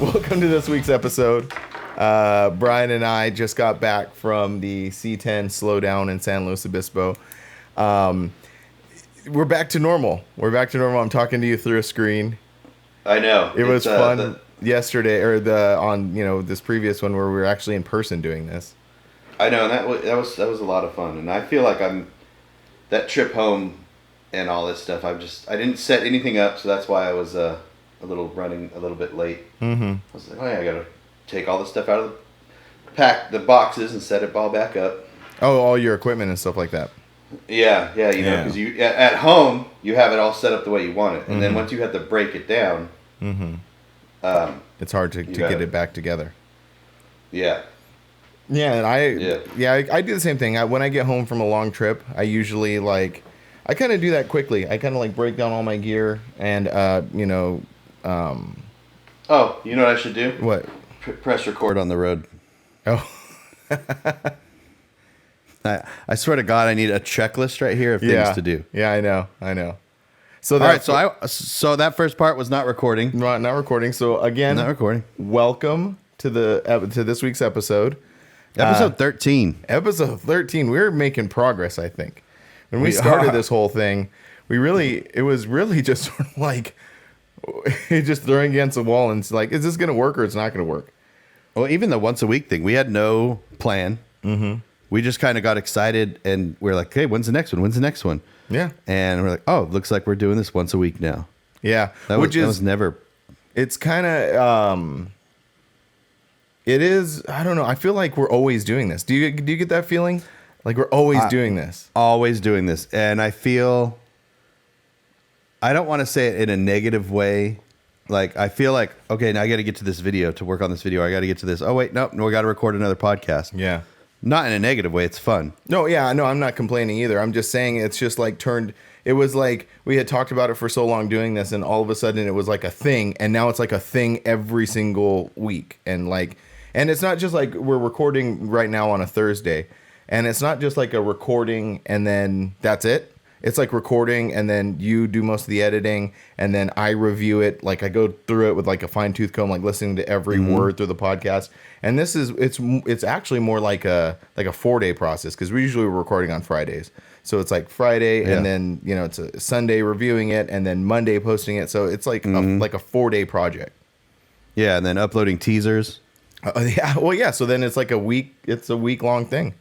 Welcome to this week's episode. Brian and I just got back from the C10 Slowdown in San Luis Obispo. We're back to normal. I'm talking to you through a screen. I know. It was fun yesterday, or this previous one where we were actually in person doing this. I know, and that was a lot of fun. And I feel like that trip home and all this stuff. I didn't set anything up, so that's why I was running a little bit late. Mm-hmm. I was like, oh yeah, I gotta take all the stuff out of the boxes and set it all back up. Oh, all your equipment and stuff like that. Yeah, because you at home you have it all set up the way you want it, and then once you have to break it down, it's hard to get it back together. Yeah. Yeah, and I do the same thing. When I get home from a long trip, I usually I kind of do that quickly. I kind of break down all my gear and Oh, you know what I should do? What? Press record on the road. Oh. I swear to God, I need a checklist right here of things to do. Yeah, I know. So all right, so that first part was not recording. Not recording. So again, not recording. Welcome to this week's episode. Episode 13. Episode 13. We're making progress, I think. When we started this whole thing, it was really just sort of just throwing against the wall and it's like, is this going to work or it's not going to work? Well, even the once a week thing, we had no plan. Mm-hmm. We just kind of got excited and we're like, hey, when's the next one? Yeah. And we're like, oh, it looks like we're doing this once a week now. Yeah. That was never. It's kind of, it is, I don't know. I feel like we're always doing this. Do you get that feeling? Like we're always doing this. Always doing this. And I feel, I don't want to say it in a negative way. Like, I feel like, okay, now I got to get to this video to work on this video. I got to get to this. Oh, wait, no, we got to record another podcast. Yeah. Not in a negative way. It's fun. No, yeah, no, I'm not complaining either. I'm just saying it's just it was like we had talked about it for so long doing this, and all of a sudden it was like a thing, and now it's like a thing every single week. And it's not just like we're recording right now on a Thursday, and it's not just like a recording and then that's it. It's like recording and then you do most of the editing and then I review it. Like I go through it with like a fine tooth comb, like listening to every word through the podcast. And it's actually more like a 4-day process because we usually we're recording on Fridays. So it's like Friday and then, it's a Sunday reviewing it and then Monday posting it. So it's like a 4-day project. Yeah. And then uploading teasers. Yeah. Well, yeah. So then it's like it's a week long thing.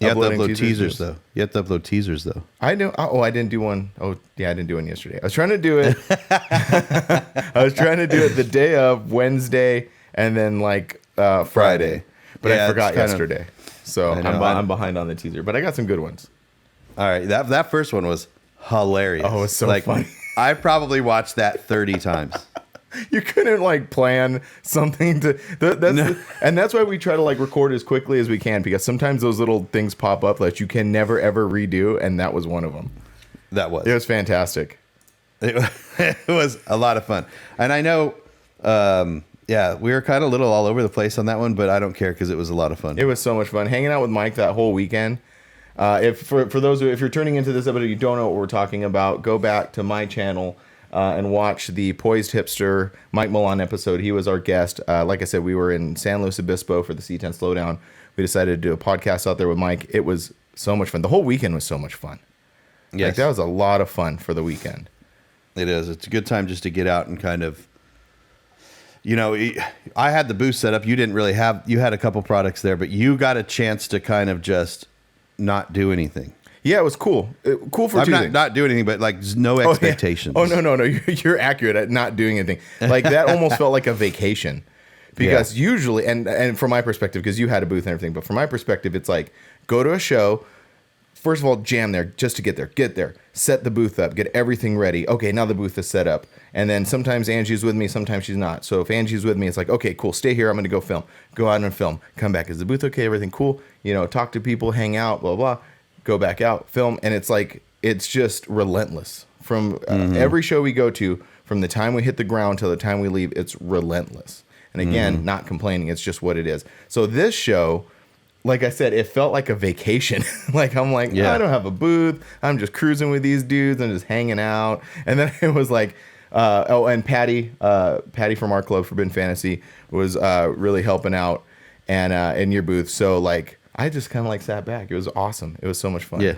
You have to upload teasers, though. You have to upload teasers, though. I know. Oh, I didn't do one. Oh, yeah, I didn't do one yesterday. I was trying to do it. The day of Wednesday and then Friday. But I forgot yesterday. So I'm behind on the teaser. But I got some good ones. All right. That first one was hilarious. Oh, it's so funny. I probably watched that 30 times. You couldn't plan something and that's why we try to record as quickly as we can because sometimes those little things pop up that you can never ever redo, and that was one of them. It was fantastic. It was a lot of fun, and I know, we were kind of a little all over the place on that one, but I don't care because it was a lot of fun. It was so much fun hanging out with Mike that whole weekend. If you're turning into this episode, you don't know what we're talking about, go back to my channel. And watch the Poised Hipster Mike Milan episode. He was our guest. Like I said, we were in San Luis Obispo for the C10 Slowdown. We decided to do a podcast out there with Mike. It was so much fun. The whole weekend was so much fun. Yes. That was a lot of fun for the weekend. It is. It's a good time just to get out and kind of, I had the booth set up. You didn't really you had a couple products there, but you got a chance to kind of just not do anything. Yeah, it was cool. Cool for two things. Not doing anything, but no expectations. Oh, no. You're accurate at not doing anything. That almost felt like a vacation. Because usually, and from my perspective, because you had a booth and everything, but from my perspective, it's like, go to a show, first of all, jam there just to get there, set the booth up, get everything ready. Okay, now the booth is set up. And then sometimes Angie's with me, sometimes she's not. So if Angie's with me, it's like, okay, cool, stay here, I'm going to go film. Go out and film. Come back. Is the booth okay? Everything cool? Talk to people, hang out, blah, blah. Go back out, film, and it's just relentless. From every show we go to, from the time we hit the ground till the time we leave, it's relentless. And again, not complaining, it's just what it is. So this show, like I said, it felt like a vacation. I don't have a booth, I'm just cruising with these dudes, I'm just hanging out. And then it was like, And Patty from our club, Forbidden Fantasy, was really helping out and in your booth. So like, I just kind of like sat back. It was awesome. It was so much fun. Yeah.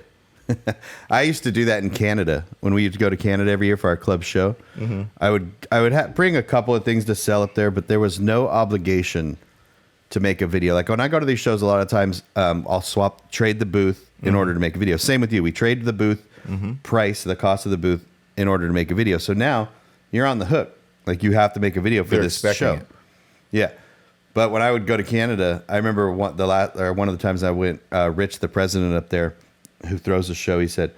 I used to do that in Canada when we used to go to Canada every year for our club show. Mm-hmm. I would bring a couple of things to sell up there, but there was no obligation to make a video. Like when I go to these shows, a lot of times I'll trade the booth in order to make a video. Same with you. We trade the booth price, the cost of the booth in order to make a video. So now you're on the hook. Like you have to make a video for this show. It. Yeah. But when I would go to Canada, I remember one of the times I went, Rich, the president up there, who throws the show, he said,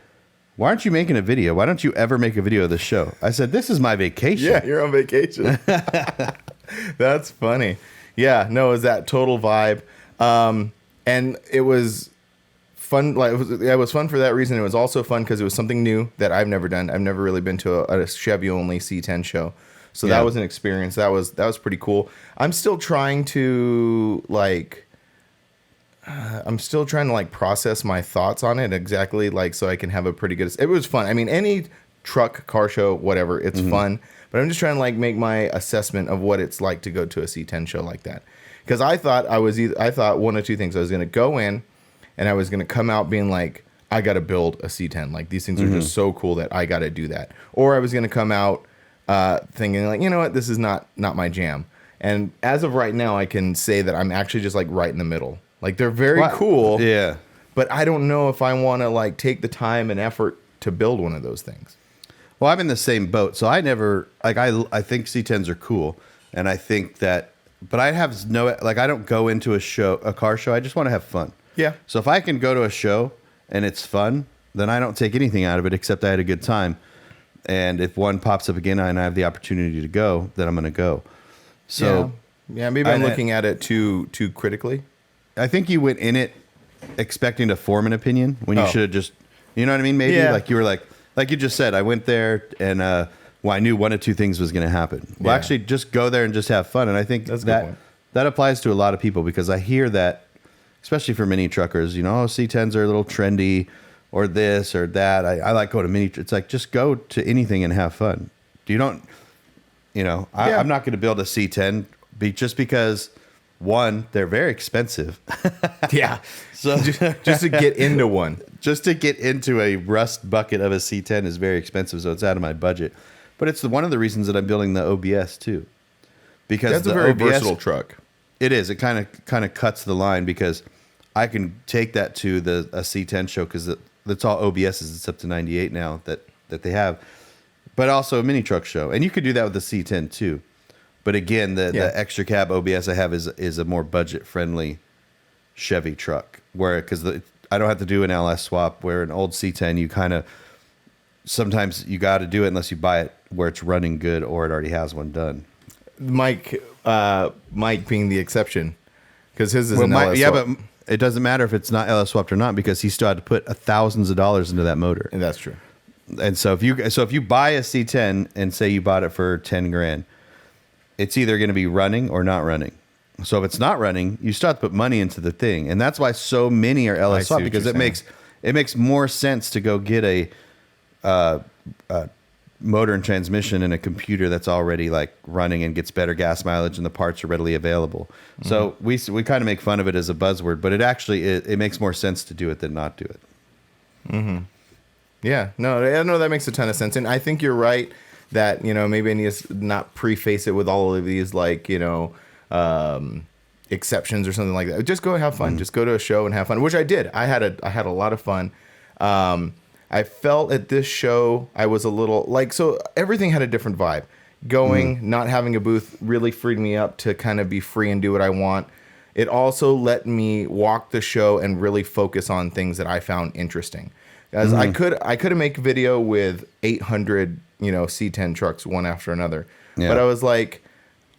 "Why aren't you making a video? Why don't you ever make a video of the show?" I said, "This is my vacation." Yeah, you're on vacation. That's funny. Yeah, no, it was that total vibe. And it was fun. Like it was fun for that reason. It was also fun because it was something new that I've never done. I've never really been to a Chevy only C10 show. So that was an experience. That was pretty cool. I'm still trying to process my thoughts on it exactly, like, so I can have a pretty good. It was fun. I mean, any truck, car show, whatever, it's fun. But I'm just trying to like make my assessment of what it's like to go to a C10 show like that. Because I thought I thought one of two things. I was going to go in, and I was going to come out being like, I got to build a C10. Like these things are just so cool that I got to do that. Or I was going to come out thinking like, you know what, this is not my jam. And as of right now, I can say that I'm actually just like right in the middle. Like they're very cool. Yeah. But I don't know if I want to like take the time and effort to build one of those things. Well, I'm in the same boat. So I never like I think C10s are cool, and I think that, but I have no like I don't go into a car show. I just want to have fun. Yeah. So if I can go to a show and it's fun, then I don't take anything out of it except I had a good time. And if one pops up again and I have the opportunity to go, then I'm going to go. So yeah, maybe I'm looking at it too critically. I think you went in it expecting to form an opinion when you should have just, you know what I mean? Maybe like you were like you just said, I went there and I knew one of two things was going to happen. Well, actually just go there and just have fun. And I think that applies to a lot of people because I hear that, especially for mini truckers, you know, C10s are a little trendy or this or that. I like going to mini. It's like, just go to anything and have fun. I'm not going to build a C10 just because, one, they're very expensive. Yeah. So just to get into one. Just to get into a rust bucket of a C10 is very expensive, so it's out of my budget. But it's one of the reasons that I'm building the OBS too. Because that's a very versatile truck. It is. It kind of cuts the line because I can take that to a C10 show because that's all OBSs. It's up to 98 now that they have. But also a mini truck show. And you could do that with the C10 too. But again, the extra cab OBS I have is a more budget-friendly Chevy truck. Because I don't have to do an LS swap, where an old C10, you kind of, sometimes you got to do it unless you buy it where it's running good or it already has one done. Mike being the exception, because his is an LS swap. But it doesn't matter if it's not LS swapped or not, because he still had to put thousands of dollars into that motor. And that's true. And so if you buy a C10 and say you bought it for 10 grand, it's either going to be running or not running. So if it's not running, you start to put money into the thing, and that's why so many are LS swapped, because it makes more sense to go get a motor and transmission and a computer that's already like running and gets better gas mileage and the parts are readily available. Mm-hmm. So we kind of make fun of it as a buzzword, but it makes more sense to do it than not do it. Mm-hmm. Yeah, no, that makes a ton of sense, and I think you're right that, you know, maybe I need to not preface it with all of these like, you know, exceptions or something like that. Just go and have fun. Mm-hmm. Just go to a show and have fun, which I did. I had a lot of fun. I felt at this show I was a little like, so everything had a different vibe. Not having a booth really freed me up to kind of be free and do what I want. It also let me walk the show and really focus on things that I found interesting. As I could have made a video with 800, you know, C10 trucks one after another. Yeah. But I was like,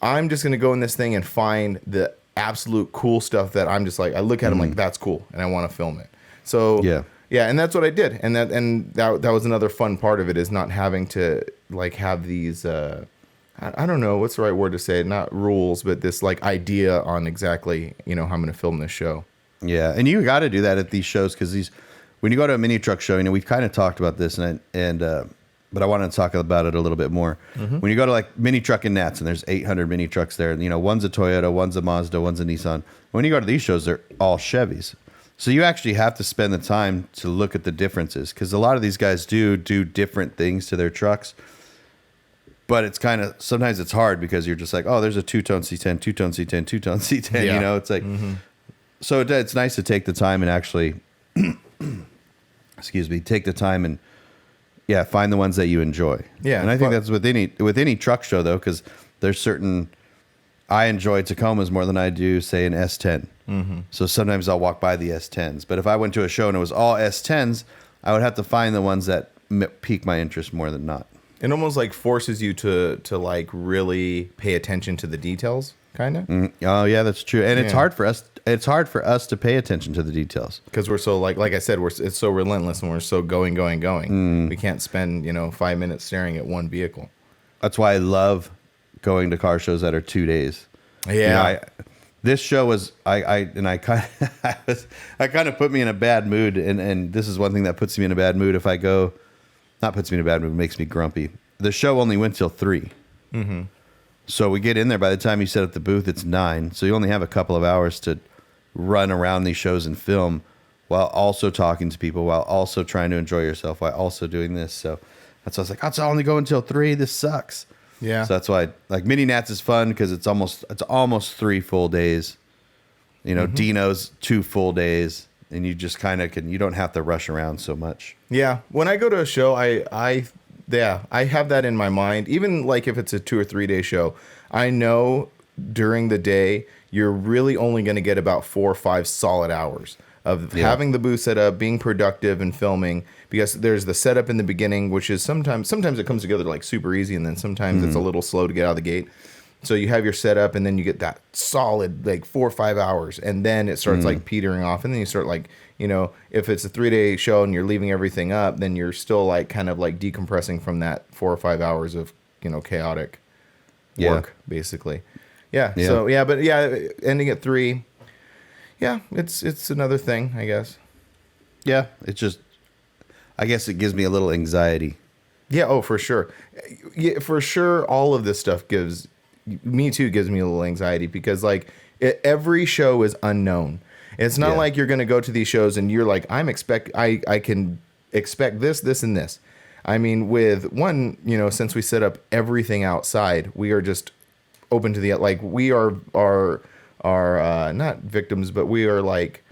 I'm just going to go in this thing and find the absolute cool stuff that I'm just like, I look at them like, that's cool, and I want to film it. So yeah, and that's what I did. And that was another fun part of it, is not having to like have these I don't know what's the right word to say, not rules, but this like idea on exactly, you know, how I'm going to film this show. Yeah, and you got to do that at these shows, because when you go to a mini truck show, you know, we've kind of talked about this, and but I want to talk about it a little bit more. When you go to like Mini Truck and Nats, and there's 800 mini trucks there, and you know, one's a Toyota, one's a Mazda, one's a Nissan. When you go to these shows, they're all Chevys. So you actually have to spend the time to look at the differences, because a lot of these guys do different things to their trucks. But it's kind of, sometimes it's hard because you're just like, oh, there's a two-tone C10, two-tone C10, two-tone C10. Yeah. You know, it's like, so it's nice to take the time and actually, excuse me, take the time and find the ones that you enjoy. Yeah, and I think that's with any truck show though, because there's certain, I enjoy Tacomas more than I do, say, an S10. So sometimes I'll walk by the S10s. But if I went to a show and it was all S10s, I would have to find the ones that pique my interest more than not. It almost like forces you to like really pay attention to the details, kind of. Oh yeah, that's true. And it's hard for us. It's hard for us to pay attention to the details because we're so like I said, it's so relentless and we're so going. We can't spend 5 minutes staring at one vehicle. That's why I love going to car shows that are 2 days. Yeah. This show was I kind of put me in a bad mood, and this is one thing that puts me in a bad mood if I go. Not puts me in a bad mood, makes me grumpy. The show only went till 3. So we get in there. By the time you set up the booth, it's 9. So you only have a couple of hours to run around these shows and film, while also talking to people, while also trying to enjoy yourself, while also doing this. So that's why I was like, I'll only go until 3. This sucks. Yeah. So that's why like Mini Nats is fun because it's almost 3 full days. You know, Dino's 2 full days, and you just kind of you don't have to rush around so much. Yeah. When I go to a show, I have that in my mind. Even like if it's a 2 or 3 day show, I know during the day you're really only going to get about 4 or 5 solid hours of having the booth set up, being productive and filming, because there's the setup in the beginning, which is sometimes it comes together like super easy, and then sometimes it's a little slow to get out of the gate. So you have your setup, and then you get that solid like 4 or 5 hours, and then it starts like petering off, and then you start like, if it's a 3-day show and you're leaving everything up, then you're still like kind of like decompressing from that 4 or 5 hours of chaotic work, basically. Yeah. So ending at 3. Yeah, it's another thing, I guess. Yeah, it's just, I guess it gives me a little anxiety. Yeah, oh, for sure. Yeah, for sure, all of this stuff gives me a little anxiety because, like, every show is unknown. It's not like you're going to go to these shows and you're like, I can expect this, and this. I mean, with one, since we set up everything outside, we are just open to the, like, we are not victims, but we are like,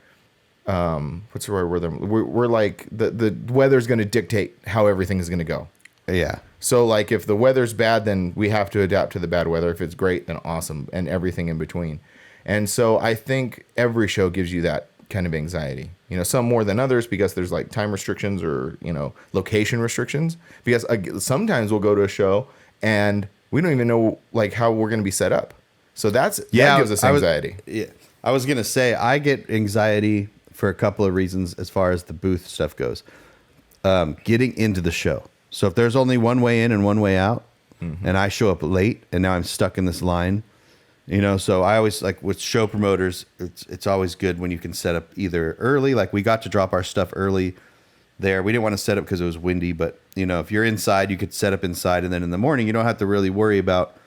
what's the right word? We're like the weather's going to dictate how everything is going to go. Yeah. So like if the weather's bad, then we have to adapt to the bad weather. If it's great, then awesome, and everything in between. And so I think every show gives you that kind of anxiety. Some more than others because there's like time restrictions or location restrictions. Because sometimes we'll go to a show and we don't even know like how we're going to be set up. So that gives us anxiety. I was gonna say I get anxiety for a couple of reasons as far as the booth stuff goes. Getting into the show. So if there's only one way in and one way out, and I show up late and now I'm stuck in this line, so I always like with show promoters, it's always good when you can set up either early. Like we got to drop our stuff early there. We didn't want to set up because it was windy, but if you're inside, you could set up inside, and then in the morning you don't have to really worry about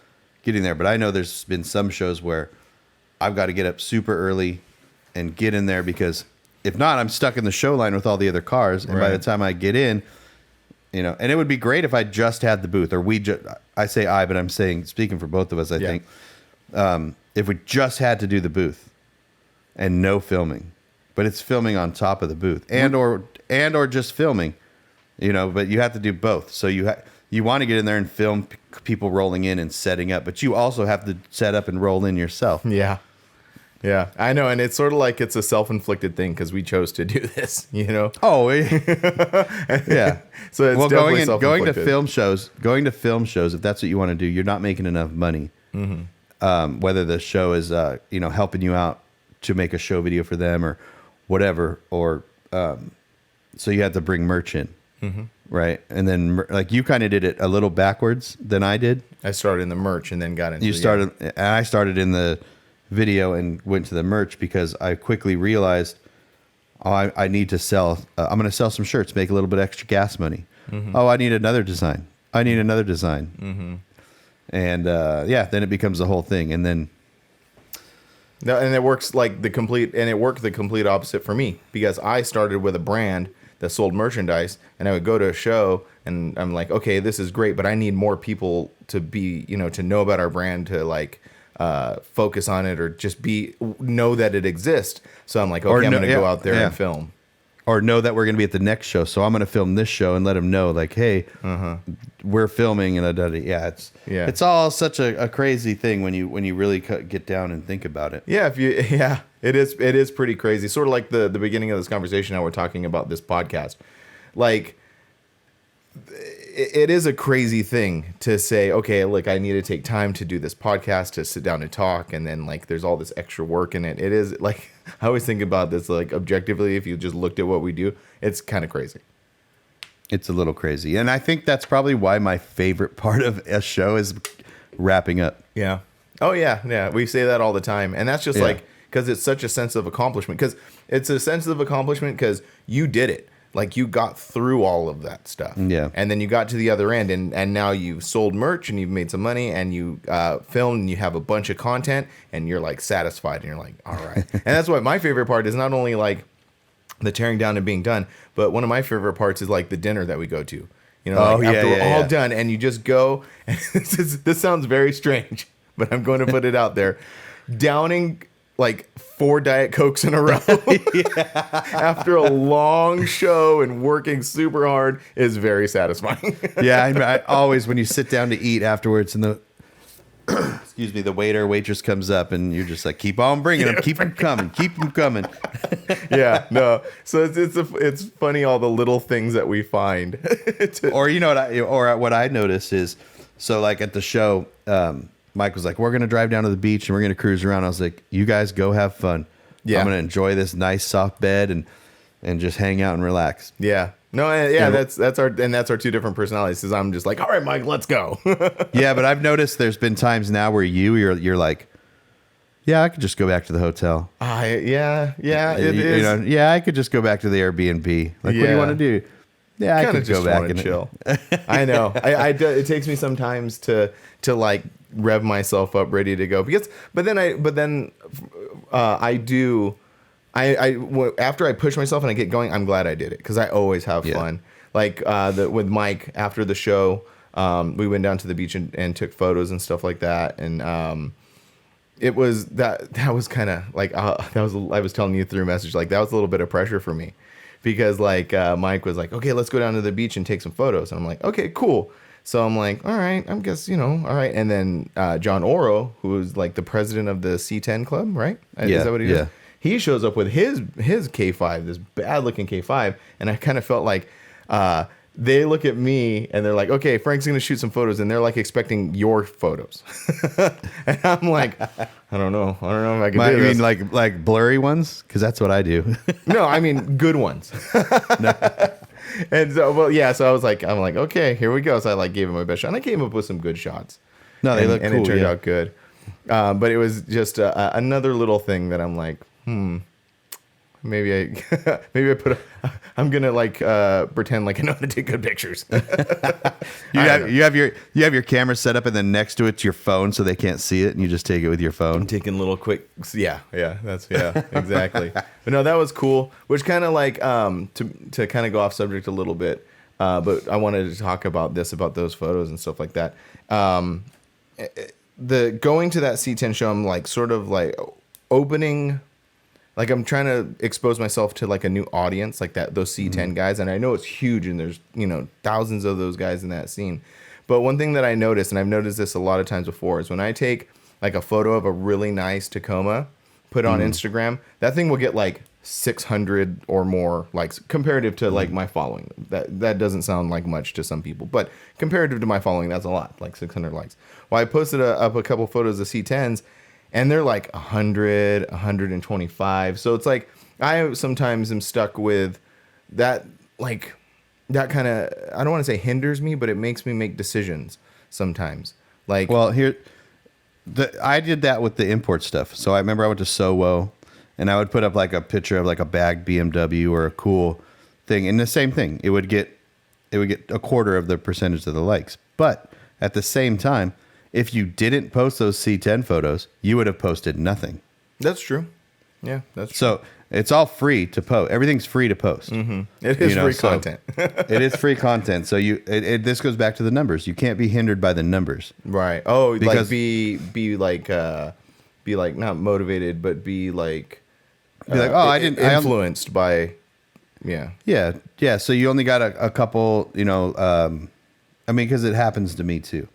getting there. But I know there's been some shows where I've got to get up super early and get in there because if not, I'm stuck in the show line with all the other cars. And by the time I get in, and it would be great if I just had the booth, or I say I, but I'm speaking for both of us, I think, if we just had to do the booth and no filming, but it's filming on top of the booth and or just filming, but you have to do both. So you want to get in there and film people rolling in and setting up, but you also have to set up and roll in yourself. Yeah. Yeah, I know. And it's sort of like it's a self-inflicted thing because we chose to do this, Oh, yeah. So it's definitely going to film shows, if that's what you want to do, you're not making enough money. Whether the show is, helping you out to make a show video for them or whatever, or so you have to bring merch in. Right. And then like you kind of did it a little backwards than I did. I started in the merch and then got into and I started in the video and went to the merch because I quickly realized I need to sell. I'm going to sell some shirts, make a little bit extra gas money. Oh, I need another design. I need another design. And then it becomes the whole thing. And then No, and it works like it worked the complete opposite for me, because I started with a brand that sold merchandise, and I would go to a show and I'm like, okay, this is great, but I need more people to be, to know about our brand, to like focus on it, or just know that it exists. So I'm like, okay, I'm going to go out there and film. Or know that we're going to be at the next show, so I'm going to film this show and let them know, like, hey, we're filming, and it's all such a crazy thing when you really get down and think about it. Yeah, it is pretty crazy. Sort of like the beginning of this conversation, how we're talking about this podcast, like. It is a crazy thing to say, okay, like I need to take time to do this podcast, to sit down and talk, and then like there's all this extra work in it. It is like, I always think about this, like objectively, if you just looked at what we do, it's kind of crazy. It's a little crazy. And I think that's probably why my favorite part of a show is wrapping up. Yeah. Oh yeah. Yeah. We say that all the time. And that's just like, because it's such a sense of accomplishment, because it's a sense of accomplishment because you did it. Like you got through all of that stuff. Yeah. And then you got to the other end, and now you've sold merch and you've made some money, and you filmed and you have a bunch of content, and you're like satisfied, and you're like, all right. And that's why my favorite part is not only like the tearing down and being done, but one of my favorite parts is like the dinner that we go to. After we're all done, and you just go, and this sounds very strange, but I'm going to put it out there. Downing like 4 Diet Cokes in a row after a long show and working super hard is very satisfying. I always, when you sit down to eat afterwards, and the excuse me, the waitress comes up, and you're just like, keep on bringing them, keep them coming. Yeah, no. So it's funny, all the little things that we find. Or what I noticed is, so like at the show, Mike was like, we're going to drive down to the beach and we're going to cruise around. I was like, you guys go have fun. Yeah. I'm going to enjoy this nice soft bed and just hang out and relax. Yeah. No, that's our 2 different personalities. Cause I'm just like, all right, Mike, let's go. Yeah. But I've noticed there's been times now where you're like, yeah, I could just go back to the hotel. Yeah, it is. I could just go back to the Airbnb. Like, what do you want to do? Yeah, I could go back and chill. I know. It takes me sometimes to like rev myself up, ready to go, but then after I push myself and I get going, I'm glad I did it, because I always have fun. Like with Mike after the show, we went down to the beach and took photos and stuff like that, and it was that was kind of like I was telling you through a message, like that was a little bit of pressure for me, because like Mike was like, okay, let's go down to the beach and take some photos, and I'm like, okay, cool. So I'm like, all right, I guess, all right. And then John Oro, who is like the president of the C10 Club, right? Is that what he does? He shows up with his K5, this bad looking K5, and I kind of felt like they look at me and they're like, okay, Frank's gonna shoot some photos, and they're like expecting your photos. And I'm like, I don't know if I can do this. You mean like blurry ones? Because that's what I do. No, I mean good ones. And so, so I'm like, okay, here we go. So I like gave him my best shot, and I came up with some good shots. No, they look cool, and it turned out good. But it was just another little thing that I'm like, maybe I I'm gonna like pretend like I know how to take good pictures. you have your camera set up, and then next to it's your phone, so they can't see it, and you just take it with your phone. I'm taking little quick, exactly. But no, that was cool. Which kind of like to kind of go off subject a little bit, but I wanted to talk about those photos and stuff like that. The going to that C10 show, I'm like sort of like opening. Like I'm trying to expose myself to like a new audience, like those C10 guys, and I know it's huge, and there's thousands of those guys in that scene. But one thing that I noticed, and I've noticed this a lot of times before, is when I take like a photo of a really nice Tacoma, put it on Instagram, that thing will get like 600 or more likes comparative to like my following. That doesn't sound like much to some people, but comparative to my following, that's a lot, like 600 likes. Well, I posted up a couple photos of C10s. And they're like 100, 125. So it's like I sometimes am stuck with that, like that kind of, I don't want to say hinders me, but it makes me make decisions sometimes. Like, well, I did that with the import stuff. So I remember I went to Sowo, and I would put up like a picture of like a bagged BMW or a cool thing, and the same thing. It it would get a quarter of the percentage of the likes. But at the same time, if you didn't post those C10 photos, you would have posted nothing. That's true. Yeah, that's true. So it's all free to post. Everything's free to post. Mm-hmm. It is free content. It is free content. So this goes back to the numbers. You can't be hindered by the numbers. Right. Oh, because like be like not motivated, but be like influenced by. Yeah. Yeah. Yeah. So you only got a couple, I mean, because it happens to me too.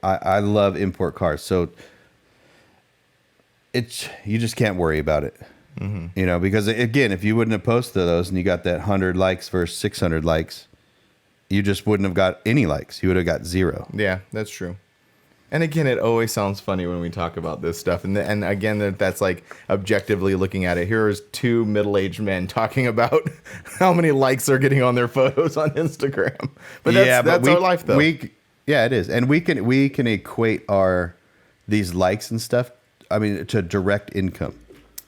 I love import cars. So you just can't worry about it. Mm-hmm. Because again, if you wouldn't have posted those and you got that 100 likes versus 600 likes, you just wouldn't have got any likes. You would have got 0. Yeah, that's true. And again, it always sounds funny when we talk about this stuff. And again, that's like objectively looking at it. Here's 2 middle-aged men talking about how many likes they're getting on their photos on Instagram. But that's our life, though. Yeah, it is. And we can equate these likes and stuff, I mean, to direct income.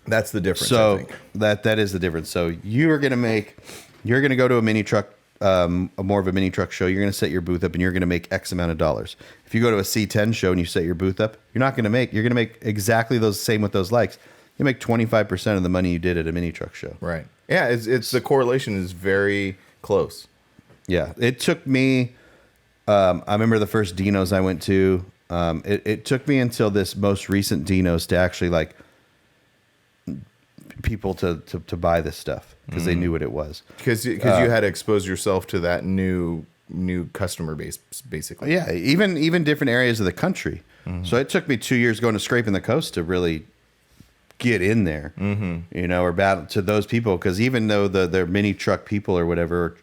That's the difference, so I think. That is the difference. So you're going to go to a mini truck, more of a mini truck show. You're going to set your booth up and you're going to make X amount of dollars. If you go to a C10 show and you set your booth up, you're going to make exactly those same with those likes. You make 25% of the money you did at a mini truck show. Right. Yeah. It's the correlation is very close. Yeah. It took me, I remember the first Dinos I went to, it took me until this most recent Dinos to actually like people to buy this stuff because they knew what it was. Because you had to expose yourself to that new customer base, basically. Yeah, even different areas of the country. Mm-hmm. So it took me 2 years going to Scraping the Coast to really get in there, or battle to those people. Because even though they're mini truck people or whatever,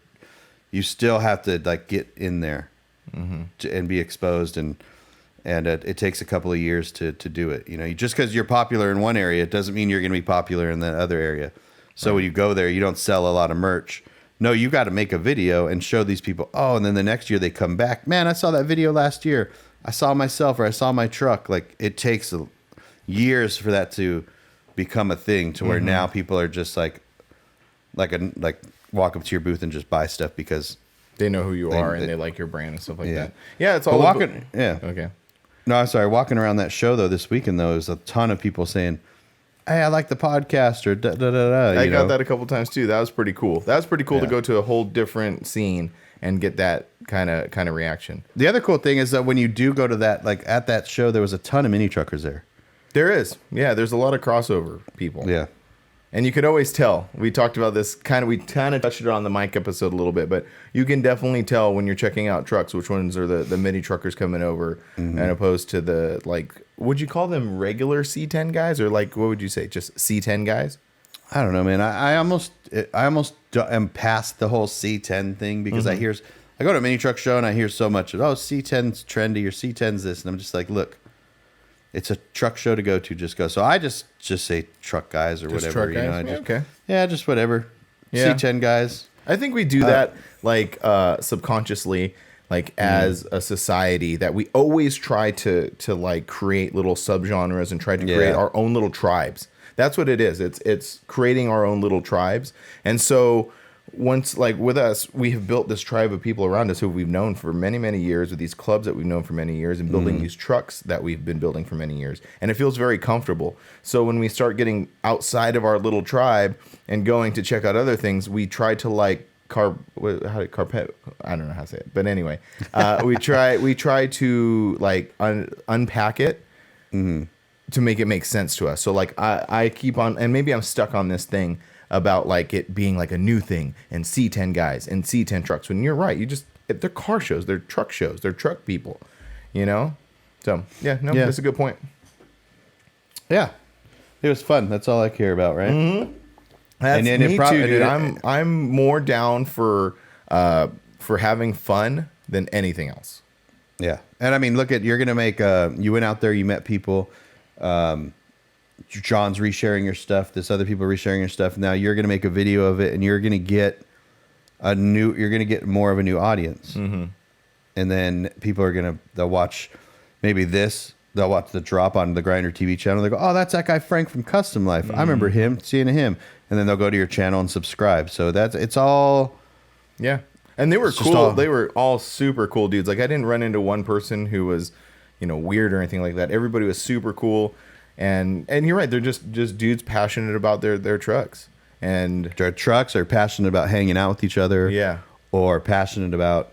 you still have to like get in there and be exposed and it takes a couple of years to do it. Just because you're popular in one area, it doesn't mean you're going to be popular in that other area. So when you go there, you don't sell a lot of merch. No, you got to make a video and show these people. Oh, and then the next year they come back. Man, I saw that video last year. I saw myself or I saw my truck. Like it takes years for that to become a thing to where now people are just like walk up to your booth and just buy stuff because they know who you are and they like your brand and stuff like that. Yeah, it's all walking. Yeah. Okay. No, I'm sorry. Walking around that show though this weekend though, there's a ton of people saying, "Hey, I like the podcast," or da da da da. I got that a couple times too. That was pretty cool. To go to a whole different scene and get that kind of reaction. The other cool thing is that when you do go to that, like at that show, there was a ton of mini truckers there. There is, yeah. There's a lot of crossover people. Yeah. And you could always tell. We talked about this we kind of touched it on the Mike episode a little bit, but you can definitely tell when you're checking out trucks which ones are the mini truckers coming over, and opposed to the would you call them regular C10 guys or what would you say, just C10 guys? I don't know, man. I almost am past the whole C10 thing because I go to a mini truck show and I hear so much of C10's trendy or C10's this, and I'm just like, look. It's a truck show to go to. Just go. So I just say truck guys or just whatever. Truck guys? Okay. Yeah, just whatever. Yeah. C10 guys. I think we do that subconsciously, as a society, that we always try to create little subgenres and try to create our own little tribes. That's what it is. It's creating our own little tribes. And so once with us, we have built this tribe of people around us who we've known for many, many years, with these clubs that we've known for many years, and building these trucks that we've been building for many years. And it feels very comfortable. So when we start getting outside of our little tribe and going to check out other things, we try to carpet. I don't know how to say it, but anyway, we try to unpack it to make it make sense to us. So I keep on, and maybe I'm stuck on this thing about it being a new thing and C10 guys and C10 trucks. When you're right, they're car shows, they're truck shows, they're truck people, So that's a good point. Yeah, it was fun. That's all I care about, right? Mm-hmm. That's me too, dude. I'm more down for having fun than anything else. Yeah, and I mean, you're gonna make. You went out there, you met people. John's resharing your stuff. This other people resharing your stuff. Now you're going to make a video of it, and you're going to get more of a new audience. Mm-hmm. And then people are they'll watch maybe this. They'll watch the drop on the Grinder TV channel. They go, "Oh, that's that guy Frank from Custom Life. I remember him, seeing him." And then they'll go to your channel and subscribe. So it's all. Yeah. And they were It's just cool. all- They were all super cool dudes. Like I didn't run into one person who was, weird or anything like that. Everybody was super cool. And you're right. They're just dudes passionate about their trucks. And Their trucks are passionate about hanging out with each other. Yeah. Or passionate about.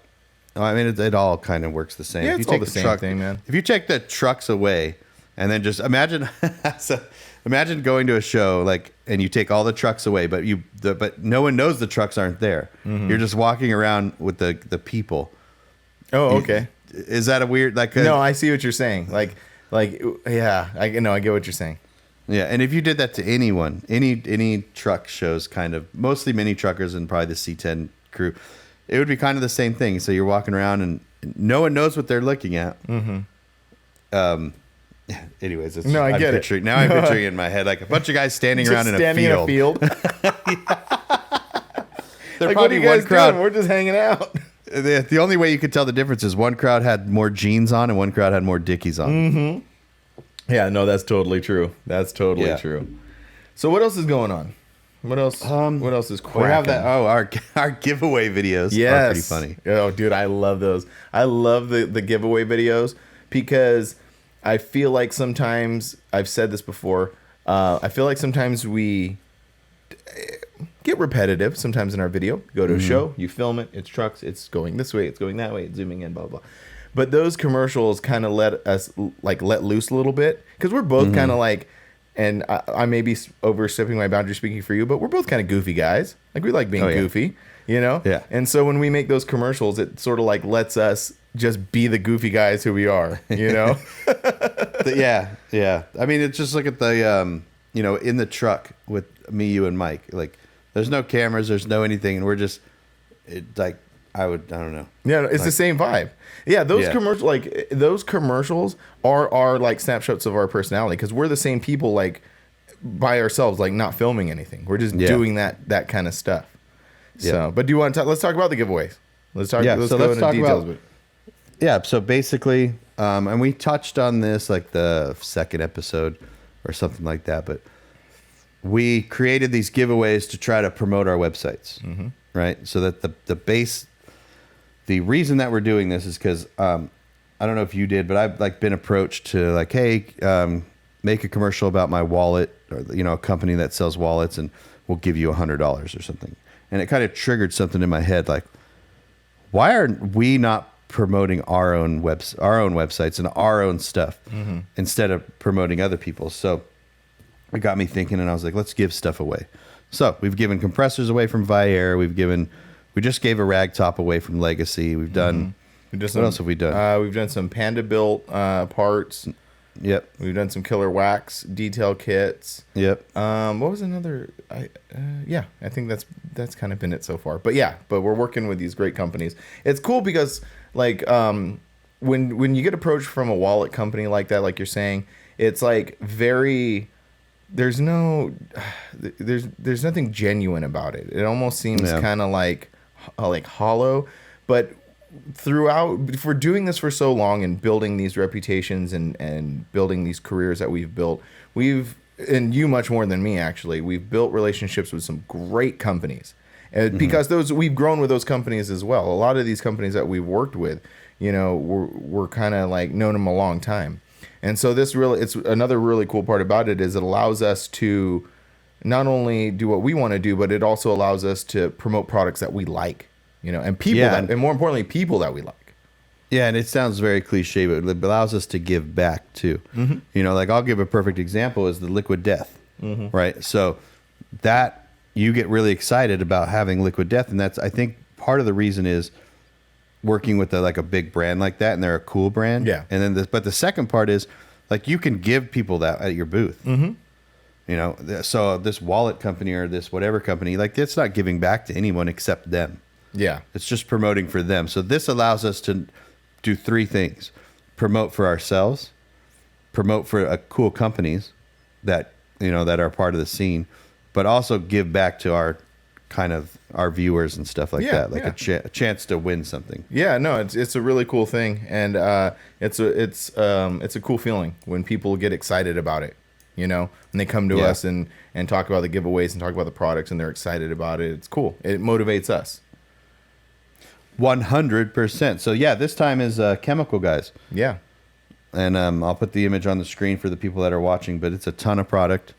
I mean, it all kind of works the same. Yeah, If it's you all take the same thing, man. If you take the trucks away, and then just imagine, imagine going to a show and you take all the trucks away, but but no one knows the trucks aren't there. Mm-hmm. You're just walking around with the people. oh, okay. Is that a weird No, I see what you're saying. Yeah, I get what you're saying. Yeah, and if you did that to anyone, any truck shows, kind of mostly mini truckers and probably the C10 crew, it would be kind of the same thing. So you're walking around and no one knows what they're looking at. Mm-hmm. Anyways, No, I get it. Now I'm picturing it in my head like a bunch of guys standing around in a field. They're They're like, what are probably you guys one crowd. doing? We're just hanging out. The only way you could tell the difference is one crowd had more jeans on and one crowd had more Dickies on. Mm-hmm. Yeah, no, that's totally true. That's totally true. So what else is going on? What else? What else is cracking? We have that. Oh, our giveaway videos are pretty funny. Oh, dude, I love those. I love the giveaway videos because I feel like sometimes I've said this before. I feel like sometimes we get repetitive. Sometimes in our video, you go to a show, you film it. It's trucks. It's going this way. It's going that way. It's zooming in. Blah blah. But those commercials kind of let us let loose a little bit because we're both kind of like. And I may be overstepping my boundary speaking for you, but we're both kind of goofy guys. Like we like being goofy, Yeah. And so when we make those commercials, it sort of like lets us just be the goofy guys who we are, Yeah. I mean, it's just look at the, in the truck with me, you, and Mike. Like, there's no cameras, there's no anything, and we're just, I don't know. Yeah, it's the same vibe. Yeah, those commercials are like snapshots of our personality because we're the same people like by ourselves, like not filming anything. We're just doing that kind of stuff. So, but do you want to let's talk about the giveaways? Let's talk. Let's go into details. Yeah. So basically, and we touched on this like the second episode or something like that, but we created these giveaways to try to promote our websites, right? So that the reason that we're doing this is because I don't know if you did, but I've been approached to hey, make a commercial about my wallet or a company that sells wallets and we'll give you $100 or something. And it kind of triggered something in my head like, why are we not promoting our own websites and our own stuff instead of promoting other people's? So it got me thinking, and I was like, let's give stuff away. So we've given compressors away from Viair. We just gave a rag top away from Legacy. We've done. What else have we done? We've done some Panda-built parts. Yep. We've done some killer wax detail kits. Yep. What was another? I think that's kind of been it so far. But we're working with these great companies. It's cool because when you get approached from a wallet company like that, like you're saying, it's like very. There's nothing genuine about it. It almost seems kind of like hollow, but if we're doing this for so long and building these reputations and building these careers that we've built, and you much more than me actually, we've built relationships with some great companies. Because we've grown with those companies as well. A lot of these companies that we've worked with, we're kind of like known them a long time. And so it's another really cool part about it is it allows us to not only do what we want to do, but it also allows us to promote products that we like, and people and more importantly, people that we like. Yeah, and it sounds very cliche, but it allows us to give back too. I'll give a perfect example is the Liquid Death, right? So that you get really excited about having Liquid Death, and that's I think part of the reason is working with a big brand like that, and they're a cool brand. Yeah. And then but the second part is you can give people that at your booth. So this wallet company or this whatever company, it's not giving back to anyone except them. Yeah. It's just promoting for them. So this allows us to do three things: promote for ourselves, promote for cool companies that that are part of the scene, but also give back to our viewers and stuff like that, a chance to win something. Yeah, no, it's a really cool thing, and it's a cool feeling when people get excited about it, and they come to us and talk about the giveaways and talk about the products, and they're excited about it. It's cool. It motivates us. 100%. So yeah, this time is Chemical Guys. Yeah. And I'll put the image on the screen for the people that are watching, but it's a ton of product.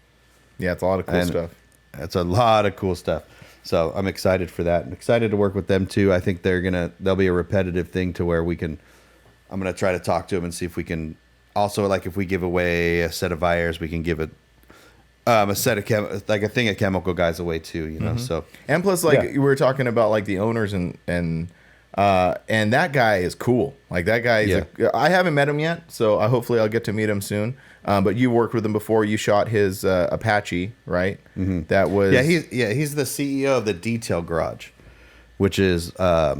Yeah, it's a lot of cool stuff. It's a lot of cool stuff. So I'm excited for that. I'm excited to work with them too. I think they'll be a repetitive thing to where I'm going to try to talk to them and see if we can also, like, if we give away a set of Vires, we can give a set of a thing of Chemical Guys away too, you know. So, and plus, like, we were talking about like the owners and that guy is cool. Like, that guy I haven't met him yet, so hopefully I'll get to meet him soon. But you worked with him before. You shot his Apache, right? Mm-hmm. That was he's the CEO of the Detail Garage, which is a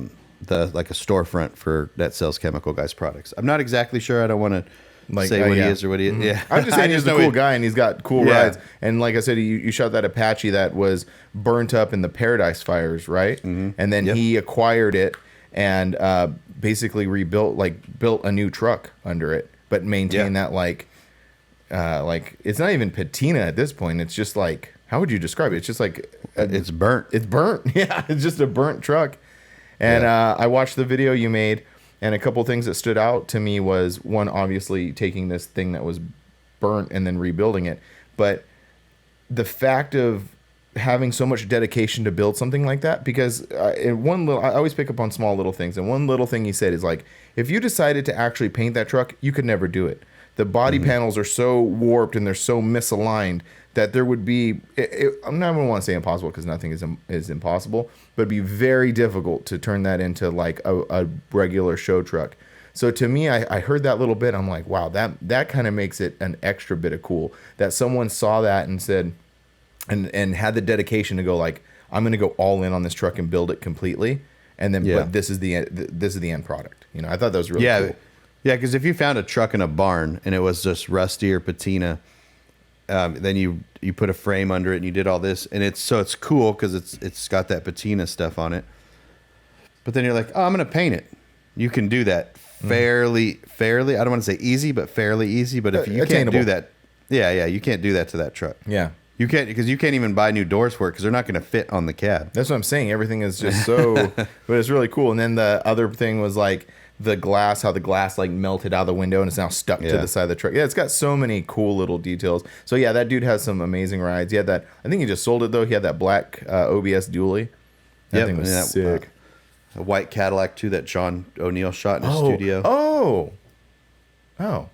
storefront that sells Chemical Guys products. I'm not exactly sure. I don't want to say what he is or what he is. Yeah, I'm just saying he's a cool guy and he's got cool rides. And like I said, you shot that Apache that was burnt up in the Paradise fires, right? Mm-hmm. And then he acquired it and basically built a new truck under it, but maintained that like it's not even patina at this point. It's just like, how would you describe it? It's just like it's burnt. It's burnt. Yeah, it's just a burnt truck. And I watched the video you made, and a couple things that stood out to me was, one, obviously taking this thing that was burnt and then rebuilding it, but the fact of having so much dedication to build something like that. Because I always pick up on small little things, and one little thing he said is like, if you decided to actually paint that truck, you could never do it. The body panels are so warped and they're so misaligned that there would be, I'm not going to want to say impossible because nothing is impossible, but it'd be very difficult to turn that into like a regular show truck. So to me, I heard that little bit. I'm like, wow, that kind of makes it an extra bit of cool that someone saw that and said, and had the dedication to go like, I'm going to go all in on this truck and build it completely. And then, but this is the end product. You know, I thought that was really cool. Yeah, because if you found a truck in a barn and it was just rusty or patina, then you put a frame under it and you did all this, and it's cool because it's got that patina stuff on it. But then you're like, oh, I'm gonna paint it. You can do that fairly. I don't want to say easy, but fairly easy. But if you can't do that, you can't do that to that truck. Yeah, you can't, because you can't even buy new doors for it because they're not going to fit on the cab. That's what I'm saying. Everything is just so, but it's really cool. And then the other thing was like, how the glass like melted out of the window and it's now stuck to the side of the truck. Yeah, it's got so many cool little details. So yeah, that dude has some amazing rides. He had that, I think he just sold it though. He had that black OBS dually. That thing was sick. A white Cadillac too that John O'Neill shot in his studio. Oh,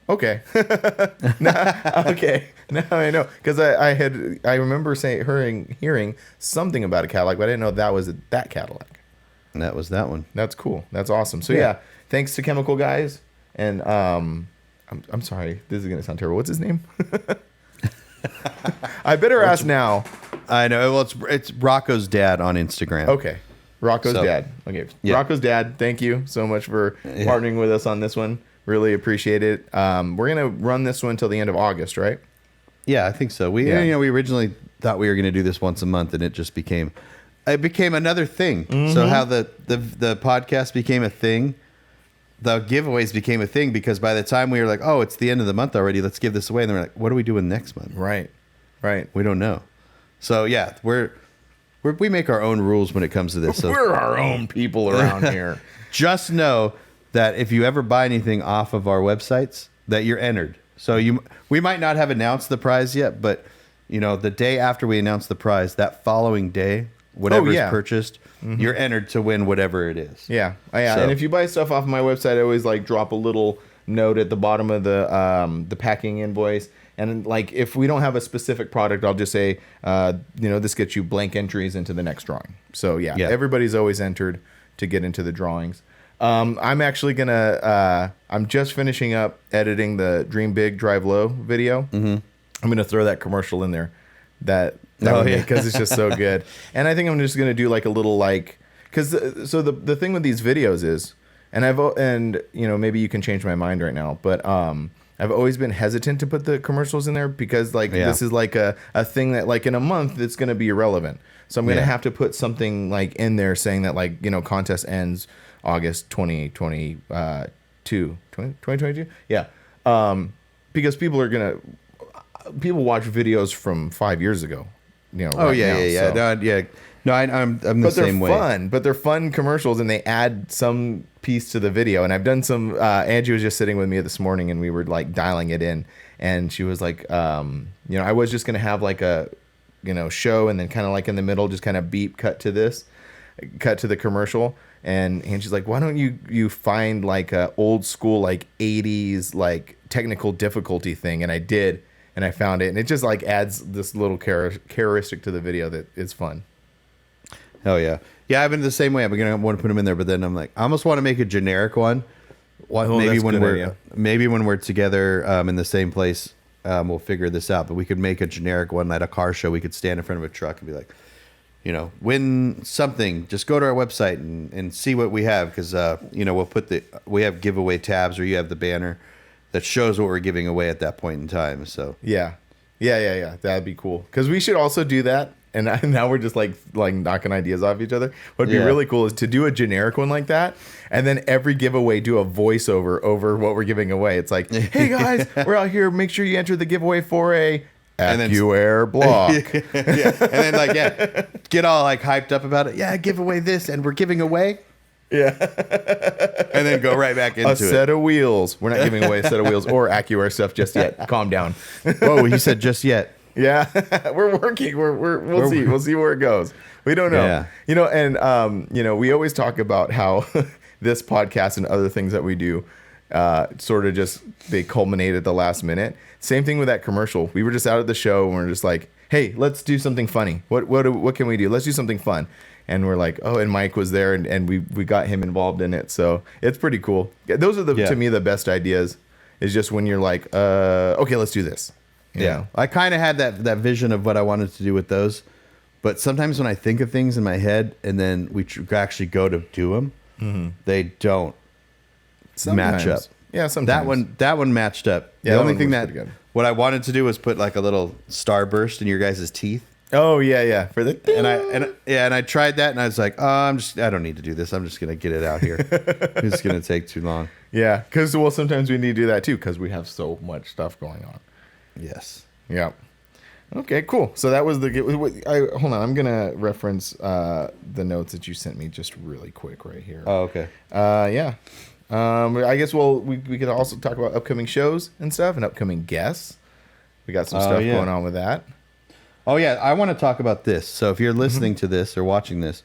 okay. Okay, now I know, because I remember hearing something about a Cadillac, but I didn't know that was that Cadillac. And that was that one. That's cool. That's awesome. So yeah, thanks to Chemical Guys, and I'm sorry, this is gonna sound terrible. What's his name? I better ask now. I know. Well, it's Rocco's dad on Instagram. Okay, Rocco's dad. Okay, Rocco's dad. Thank you so much for partnering with us on this one. Really appreciate it. We're gonna run this one till the end of August, right? Yeah, I think so. We originally thought we were gonna do this once a month, and it just became another thing. Mm-hmm. So how the podcast became a thing, the giveaways became a thing, because by the time we were like, oh, it's the end of the month already, let's give this away, and they're like, what are we doing next month? Right. We don't know. So yeah, we make our own rules when it comes to this. So we're our own people around here. Just know that if you ever buy anything off of our websites, that you're entered. So we might not have announced the prize yet, but the day after we announce the prize, that following day, whatever is purchased, you're entered to win whatever it is. Yeah. So, and if you buy stuff off of my website, I always like drop a little note at the bottom of the packing invoice. And like, if we don't have a specific product, I'll just say, this gets you blank entries into the next drawing. So yeah, everybody's always entered to get into the drawings. I'm actually gonna, I'm just finishing up editing the Dream Big, Drive Low video. Mm-hmm. I'm gonna throw that commercial in there. Because it's just so good. And I think I'm just gonna do like a little because the thing with these videos is, and maybe you can change my mind right now, but I've always been hesitant to put the commercials in there because this is like a thing that like in a month it's gonna be irrelevant. So I'm gonna have to put something like in there saying that contest ends August 2022. 2022? Yeah. Because people watch videos from 5 years ago. Oh right yeah, now, yeah. so. No, yeah. No, I'm the But they're same way. fun. But they're fun commercials, and they add some piece to the video. And I've done some. Angie was just sitting with me this morning, and we were like dialing it in. And she was like, I was just gonna have like a, show, and then kind of like in the middle, just kind of beep, cut to the commercial. And she's like, why don't you find like a old school like 80s like technical difficulty thing? And I did, and I found it, and it just like adds this little characteristic to the video that is fun. Hell yeah. Yeah, I've been the same way. I'm going to want to put them in there, but then I'm like, I almost want to make a generic one. Maybe when we're together in the same place, we'll figure this out. But we could make a generic one at a car show. We could stand in front of a truck and be like, win something. Just go to our website and see what we have, because we have giveaway tabs, or you have the banner that shows what we're giving away at that point in time. So yeah, that'd be cool, because we should also do that. And now we're just like knocking ideas off each other. What'd be really cool is to do a generic one like that, and then every giveaway do a voiceover over what we're giving away. It's like, hey guys, we're out here. Make sure you enter the giveaway for a AccuAir block. Yeah. And then get all like hyped up about it. Yeah, give away this, and we're giving away. Yeah. And then go right back into a set of wheels. We're not giving away a set of wheels or AccuAir stuff just yet. Calm down. Whoa, he said just yet. Yeah, we're working. We'll see. We'll see where it goes. We don't know. Yeah. We always talk about how this podcast and other things that we do sort of just they culminate at the last minute. Same thing with that commercial. We were just out at the show and we're just like, hey, let's do something funny. What can we do? Let's do something fun. And we're like, oh, and Mike was there, and we got him involved in it. So it's pretty cool. Those are to me the best ideas. Is just when you're like, okay, let's do this. Yeah, I kind of had that vision of what I wanted to do with those, but sometimes when I think of things in my head and then we actually go to do them, they don't match up. Yeah, sometimes that one matched up. Yeah, the only thing what I wanted to do was put like a little starburst in your guys' teeth. Oh yeah, for the and I tried that, and I was like, I don't need to do this. I'm just gonna get it out here. It's gonna take too long. Yeah, because sometimes we need to do that too, because we have so much stuff going on. Yes. Yeah. Okay, cool. So that was hold on. I'm going to reference the notes that you sent me just really quick right here. Oh, okay. Yeah. I guess we could also talk about upcoming shows and stuff and upcoming guests. We got some stuff going on with that. Oh, yeah. I want to talk about this. So if you're listening to this or watching this,